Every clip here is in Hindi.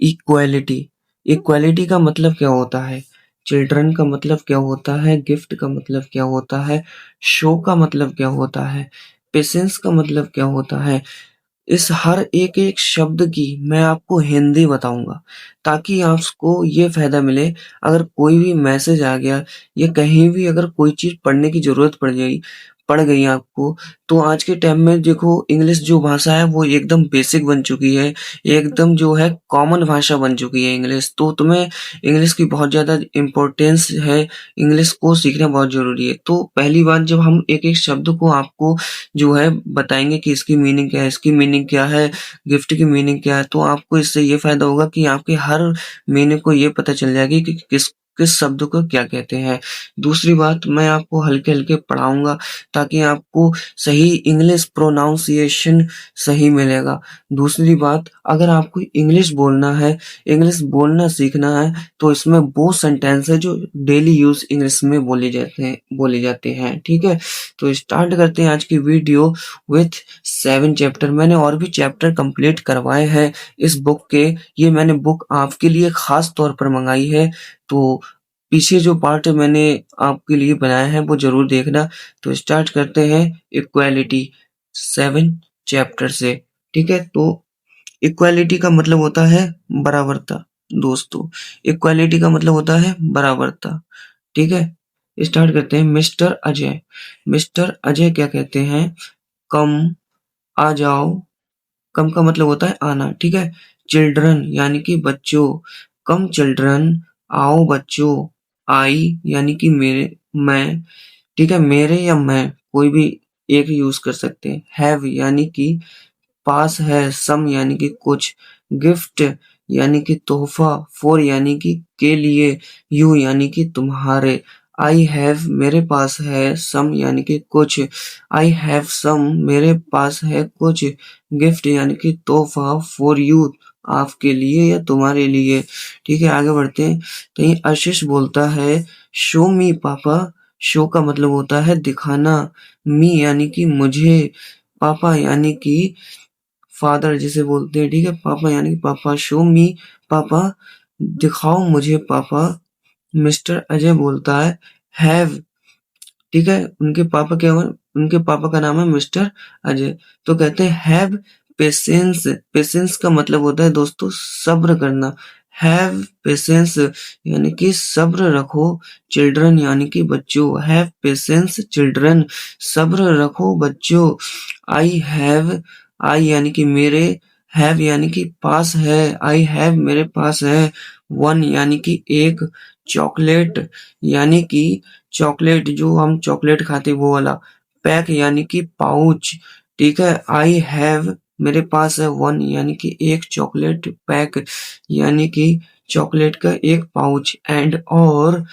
इक्वालिटी। इक्वालिटी का मतलब क्या होता है? चिल्ड्रन का मतलब क्या होता है? गिफ्ट का मतलब क्या होता है? शो का मतलब क्या होता है? पेशेंस का मतलब क्या होता है? इस हर एक-एक शब्द की मैं आपको हिंदी बताऊँगा, ताकि आपको ये फ़ायदा मिले, अगर कोई भी मैसेज आ गया या कहीं भी अगर कोई चीज़ पढ़ने की ज़रूरत पड़ गई आपको, तो आज के टाइम में देखो इंग्लिश जो भाषा है वो एकदम बेसिक बन चुकी है, एकदम जो है कॉमन भाषा बन चुकी है इंग्लिश। तो तुम्हें इंग्लिश की बहुत ज़्यादा इम्पोर्टेंस है, इंग्लिश को सीखना बहुत ज़रूरी है। तो पहली बात जब हम एक-एक शब्द को आपको जो है बताएँगे कि इसकी मीनिंग क्या है, इसकी मीनिंग क्या है, गिफ्ट की मीनिंग क्या है, तो आपको इससे ये फ़ायदा होगा कि आपके हर मीनिंग को ये पता चल जाएगी कि किस किस शब्द को क्या कहते हैं। दूसरी बात मैं आपको हल्के-हल्के पढ़ाऊँगा ताकि आपको सही इंग्लिश प्रोनाउंसिएशन सही मिलेगा। दूसरी बात अगर आपको इंग्लिश बोलना है, इंग्लिश बोलना सीखना है, तो इसमें वो सेंटेंस है जो डेली यूज़ इंग्लिश में बोले जाते हैं, ठीक है? तो स्टार्ट करते हैं आज की वीडियो विथ 7 चैप्टर। मैंने और भी चैप्टर कंप्लीट करवाए हैं इस बुक के। ये मैंने बुक आपके लिए खास तौर पर मंगाई है, तो पीछे जो पार्ट मैंने आपके लिए बनाया है वो ज़रूर देखना। तो स्टार्ट करते हैं इक्वालिटी 7 चैप्टर से, ठीक है? तो इक्वालिटी का मतलब होता है बराबरता दोस्तों। इक्वालिटी का मतलब होता है बराबरता, ठीक है? स्टार्ट करते हैं मिस्टर अजय। मिस्टर अजय क्या कहते हैं? कम, आ जाओ। कम का मतलब होता है आना, ठीक है? चिल्ड्रन यानी कि बच्चों। कम चिल्ड्रन, आओ बच्चों। आई यानी कि मैं, ठीक है? मेरे या मैं कोई भी एक यूज़ कर सकते हैं। हैव यानी कि पास है। सम यानी कि कुछ। गिफ्ट यानी कि तोहफ़ा। फॉर यानी कि के लिए। यू यानी कि तुम्हारे। आई हैव मेरे पास है। सम यानी कि कुछ। आई हैव सम मेरे पास है कुछ। गिफ्ट यानी कि तोहफ़ा। फॉर यू आपके लिए या तुम्हारे लिए। ठीक है, आगे बढ़ते हैं। कहीं आशीष बोलता है शो मी पापा। शो का मतलब होता है दिखाना। मी यानी कि मुझे। पापा यानी कि फादर जिसे बोलते हैं, ठीक है? पापा यानी कि पापा। शो मी पापा, दिखाओ मुझे पापा। मिस्टर अजय बोलता है हैव, ठीक है? उनके पापा का नाम है मिस्टर अजय, तो कहते हैं हैव पेशेंस। पेशेंस का मतलब होता है दोस्तों सब्र करना। हैव पेशेंस यानी कि सब्र रखो। चिल्ड्रन यानी कि बच्चों। हैव पेशेंस चिल्ड्रन, सब्र रखो बच्चों। आई हैव, आई यानी कि मेरे। हैव यानी कि पास है। आई हैव मेरे पास है। वन यानी कि एक। चॉकलेट यानी कि चॉकलेट जो हम चॉकलेट खाते हैं वो वाला। पैक यानी कि पाउच, ठीक है? आई हैव मेरे पास है वन यानी कि एक चॉकलेट। पैक यानी कि चॉकलेट का एक पाउच। एंड और,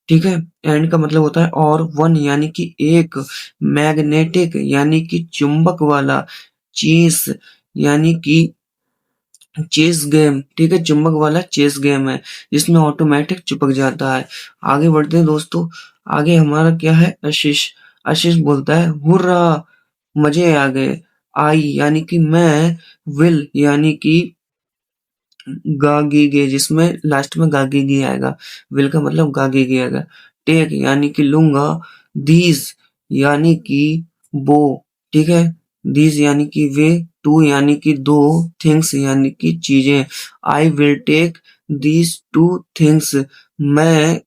ठीक है? एंड का मतलब होता है और। वन यानी कि एक। मैग्नेटिक यानी कि चुंबक वाला। चेस यानी कि चेस गेम, ठीक है? चुंबक वाला चेस गेम है जिसमें ऑटोमेटिक चिपक जाता है। आगे बढ़ते हैं दोस्तों। आगे हमारा क्या है? आशीष। आशीष बोलता है हुर्रा, मजे आ गए। आई यानी कि मैं। विल यानी कि गागीगे, जिसमें लास्ट में गागीगी आएगा। विल का मतलब गागीगी आएगा। टेक यानी कि लूंगा। दीज यानी कि वो, ठीक है? दीज यानी कि वे। टू यानी कि दो। थिंग्स यानी कि चीजें। I will take these two things, मैं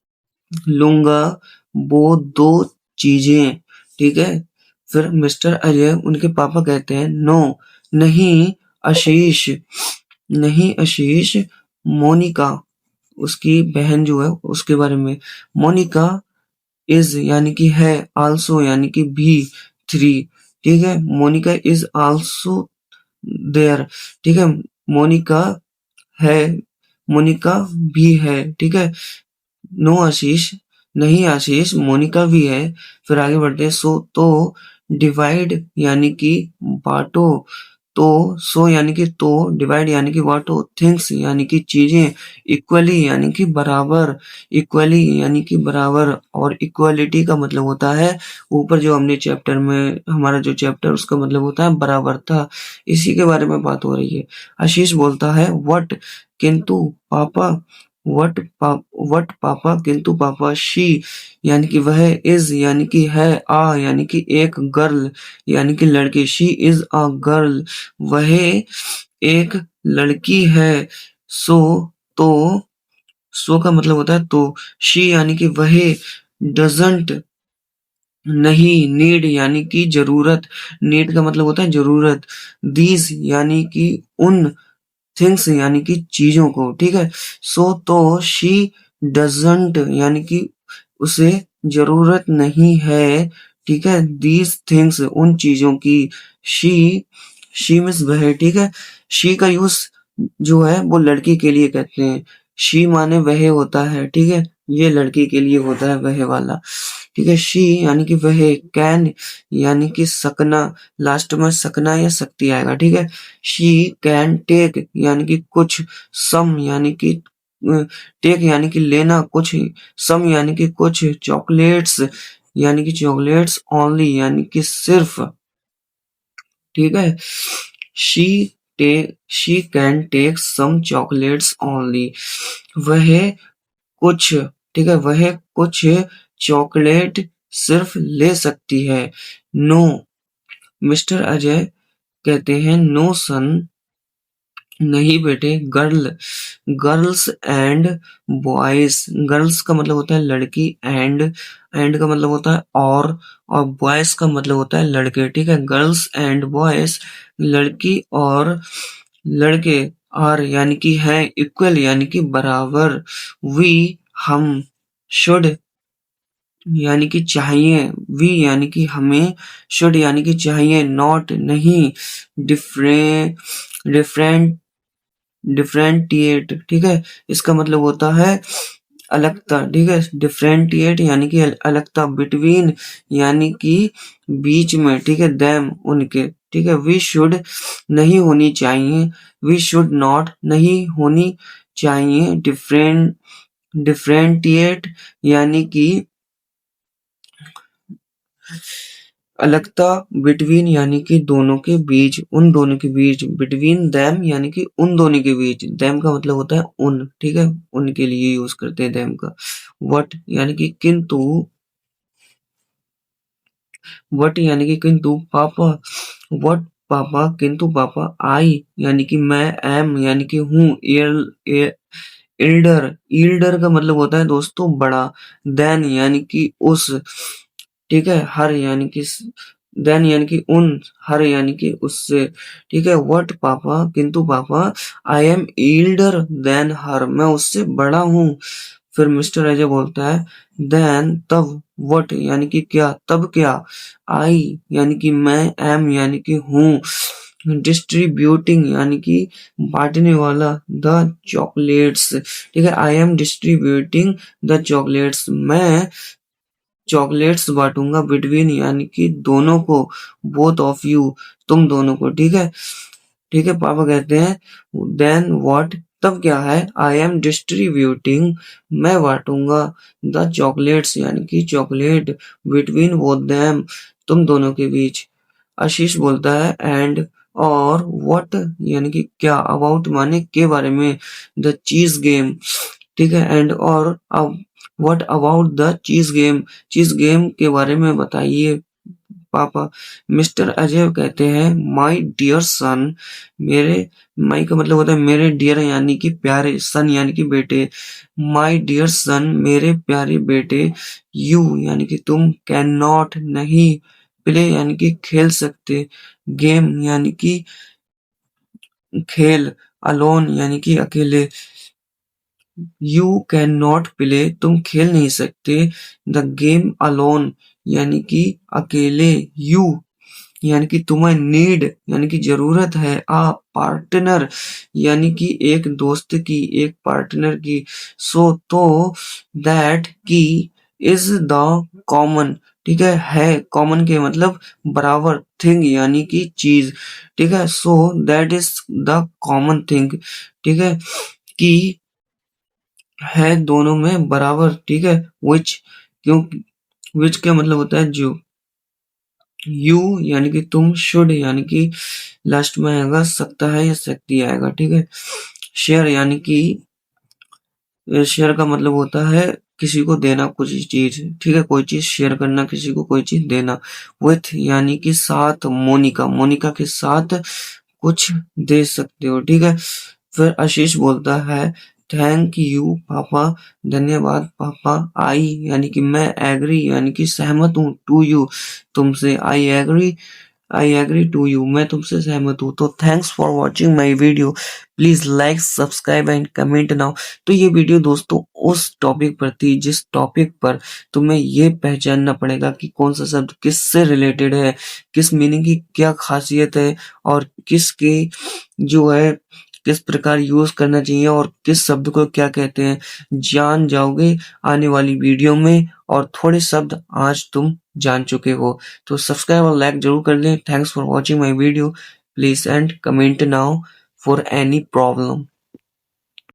लूंगा वो दो चीजें, ठीक है? फिर मिस्टर अजय उनके पापा कहते हैं नो, नहीं आशीष, नहीं आशीष। मोनिका उसकी बहन जो है उसके बारे में। मोनिका इज यानी कि है। आल्सो यानी कि भी। थ्री, ठीक है? मोनिका इज आल्सो देयर, ठीक है? मोनिका है, मोनिका भी है, ठीक है? नो आशीष, नहीं आशीष, मोनिका भी है। फिर आगे बढ़ते हैं। सो तो डिवाइड यानी कि बांटो। तो, सो यानी कि तो, डिवाइड यानी कि बांटो, थिंग्स यानी कि चीजें, इक्वली यानी कि बराबर, इक्वली यानी कि बराबर, और इक्वालिटी का मतलब होता है ऊपर जो हमने चैप्टर में हमारा जो चैप्टर उसका मतलब होता है बराबरता। इसी के बारे में बात हो रही है। आशीष बोलता है व्हाट, किंतु पापा, व्हाट पापा, किंतु पापा, शी यानी कि वह, इज यानी कि है, आ यानी कि एक, गर्ल यानी कि लड़की, शी इज अ गर्ल, वह एक लड़की है। सो, तो, सो का मतलब होता है तो, शी यानी कि वह, डजंट नहीं, नीड यानी कि जरूरत, नीड का मतलब होता है जरूरत, दीज यानी कि उन, थिंग्स यानी कि चीजों को, ठीक है। सो तो शी डजंट यानी कि उसे जरूरत नहीं है, ठीक है, दीज थिंग्स उन चीजों की, शी, शी मीन्स वह, ठीक है। शी का यूज जो है वो लड़की के लिए कहते हैं। शी माने वह होता है, ठीक है, ये लड़की के लिए होता है वह वाला, ठीक है। शी यानी कि वह, कैन यानी कि सकना, लास्ट में सकना या शक्ति आएगा, ठीक है। शी कैन टेक यानी कि कुछ, सम यानी कि टेक यानी कि लेना कुछ, सम यानी कि कुछ, चॉकलेट्स यानी कि चॉकलेट्स, ओनली यानी कि सिर्फ, ठीक है। She she can take some chocolates only, वह कुछ, ठीक है, वह कुछ चॉकलेट सिर्फ ले सकती है। नो, मिस्टर अजय कहते हैं नो सन, नहीं बेटे, गर्ल्स एंड बॉयज, गर्ल्स का मतलब होता है लड़की, एंड का मतलब होता है और बॉयज का मतलब होता है लड़के, ठीक है। गर्ल्स एंड बॉयज, लड़की और लड़के, आर यानी कि हैं, इक्वल यानी कि बराबर, वी हम, शुड यानी कि चाहिए, वी यानी कि हमें, शुड यानी कि चाहिए, नॉट नहीं, डिफरेंट डिफरेंटिएट, ठीक है, इसका मतलब होता है अलगता, ठीक है। डिफरेंटिएट यानी कि अलगता, बिटवीन यानी कि बीच में, ठीक है, देम उनके, ठीक है। वी शुड नहीं होनी चाहिए, वी शुड नॉट नहीं होनी चाहिए, डिफरेंटिएट यानी कि अलगता, बिटवीन यानी कि दोनों के बीच, उन दोनों के बीच, बिटवीन देम यानी कि उन दोनों के बीच, देम का मतलब होता है उन, ठीक है, उनके लिए यूज करते हैं देम का। वट यानी कि किंतु, वट यानी कि किंतु, पापा, वट पापा, किंतु पापा, आई यानी कि मैं, एम यानी कि हूँ, इल्डर, ईल्डर का मतलब होता है दोस्तों बड़ा, देन यानी कि उस, ठीक है, हर यानी कि देन यानी कि उन, हर यानी कि उससे, ठीक है। व्हाट पापा, किंतु पापा, आई एम एल्डर देन हर, मैं उससे बड़ा हूँ। फिर मिस्टर अजय बोलता है देन तब, व्हाट यानी कि क्या, तब क्या, आई यानी कि मैं, एम यानी कि हूँ, डिस्ट्रीब्यूटिंग यानी कि बांटने वाला, द चॉकलेट्स, ठीक है, I am distributing the chocolates, मैं चॉकलेट्स बांटूंगा, बिटवीन यानी कि दोनों को, बोथ ऑफ यू, तुम दोनों को, ठीक है, ठीक है। पापा कहते हैं देन व्हाट, तब क्या है, आई एम डिस्ट्रीब्यूटिंग, मैं बांटूंगा, द चॉकलेट्स यानी कि चॉकलेट, बिटवीन बोथ देम, तुम दोनों के बीच। आशीष बोलता है एंड और व्हाट यानी कि क्या, अबाउट माने के बारे में, द चीज गेम, ठीक है, एंड और अब व्हाट अबाउट द चीज गेम, चीज गेम के बारे में बताइए पापा। मिस्टर अजय कहते हैं माय डियर सन, मेरे, माई का मतलब होता है मेरे, डियर यानी कि प्यारे, सन यानी कि बेटे, माय डियर सन मेरे प्यारे बेटे, यू यानी कि तुम, कैन नॉट नहीं, प्ले यानी कि खेल सकते, गेम यानी कि खेल, अलोन यानी कि अकेले, यू कैन नॉट प्ले तुम खेल नहीं सकते, द गेम अलोन यानी कि अकेले, यू यानी कि तुम्हें, नीड यानी कि जरूरत है, आ पार्टनर यानी कि एक दोस्त की, एक पार्टनर की, सो तो, दैट की, इज द कॉमन, ठीक है कॉमन के मतलब बराबर, थिंग यानी कि चीज, ठीक है। So that is the common thing, ठीक है, कि है दोनों में बराबर, ठीक है। विच, क्यों, विच का मतलब होता है जो, यू यानी कि तुम, शुड यानी कि लास्ट में आएगा सकता है या सकती आएगा, ठीक है। शेयर यानी कि शेयर का मतलब होता है किसी को देना कुछ चीज, ठीक है, कोई चीज शेयर करना, किसी को कोई चीज देना। विथ यानी कि साथ, मोनिका, मोनिका के साथ कुछ दे सकते हो, ठीक है। फिर आशीष बोलता है थैंक यू पापा, धन्यवाद पापा। आई यानी कि मैं, एग्री यानी कि सहमत हूँ, टू यू तुमसे, आई एग्री टू यू, मैं तुमसे सहमत हूँ। तो thanks for watching my video, please like subscribe and comment now. तो ये वीडियो दोस्तों उस टॉपिक पर थी जिस टॉपिक पर तुम्हें ये पहचानना पड़ेगा कि कौन सा शब्द किससे रिलेटेड है, किस मीनिंग की क्या खासियत है, और किसकी जो है किस प्रकार यूज करना चाहिए और किस शब्द को क्या कहते हैं, जान जाओगे आने वाली वीडियो में। और थोड़े शब्द आज तुम जान चुके हो। तो सब्सक्राइब और लाइक जरूर कर लें। Thanks for watching my video, please and comment now for any problem.